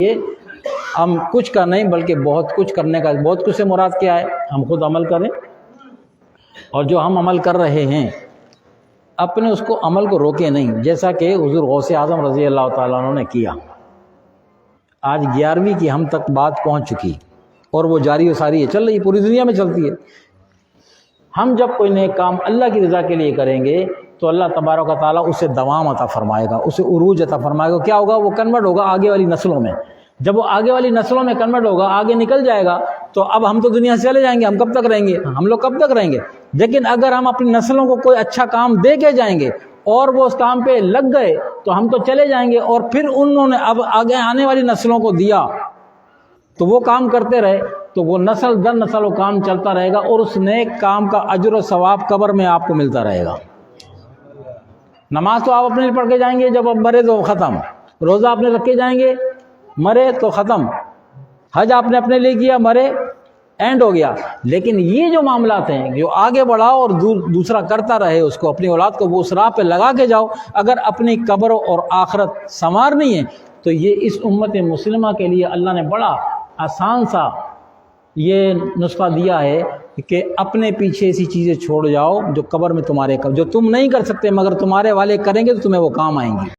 یہ ہم کچھ کا نہیں بلکہ بہت کچھ کرنے کا، بہت کچھ سے مراد کیا ہے؟ ہم خود عمل کریں، اور جو ہم عمل کر رہے ہیں اپنے اس کو عمل کو روکے نہیں، جیسا کہ حضور غوث اعظم رضی اللہ تعالیٰ عنہ نے کیا۔ آج 11ویں کی ہم تک بات پہنچ چکی اور وہ جاری و ساری ہے، چل رہی، پوری دنیا میں چلتی ہے۔ ہم جب کوئی نیک کام اللہ کی رضا کے لیے کریں گے تو اللہ تبارک و تعالیٰ اسے دوام عطا فرمائے گا، اسے عروج عطا فرمائے گا۔ کیا ہوگا؟ وہ کنورٹ ہوگا آگے والی نسلوں میں۔ جب وہ آگے والی نسلوں میں کنورٹ ہوگا، آگے نکل جائے گا، تو اب ہم تو دنیا سے چلے جائیں گے، ہم کب تک رہیں گے؟ ہم لوگ کب تک رہیں گے؟ لیکن اگر ہم اپنی نسلوں کو کوئی اچھا کام دے کے جائیں گے اور وہ اس کام پہ لگ گئے تو ہم تو چلے جائیں گے، اور پھر انہوں نے اب آگے آنے والی نسلوں کو دیا تو وہ کام کرتے رہے، تو وہ نسل در نسل وہ کام چلتا رہے گا، اور اس نیک کام کا اجر و ثواب قبر میں آپ کو ملتا رہے گا۔ نماز تو آپ اپنے لیے پڑھ کے جائیں گے، جب آپ مرے تو ختم۔ روزہ آپ نے رکھ کے جائیں گے، مرے تو ختم۔ حج آپ نے اپنے لیے کیا، مرے اینڈ ہو گیا۔ لیکن یہ جو معاملات ہیں جو آگے بڑھاؤ اور دوسرا کرتا رہے، اس کو اپنی اولاد کو وہ اس راہ پہ لگا کے جاؤ، اگر اپنی قبر اور آخرت سنوارنی ہے تو یہ اس امت مسلمہ کے لیے اللہ نے بڑا آسان سا یہ نسخہ دیا ہے کہ اپنے پیچھے ایسی چیزیں چھوڑ جاؤ جو قبر میں تمہارے جو تم نہیں کر سکتے مگر تمہارے والے کریں گے تو تمہیں وہ کام آئیں گی۔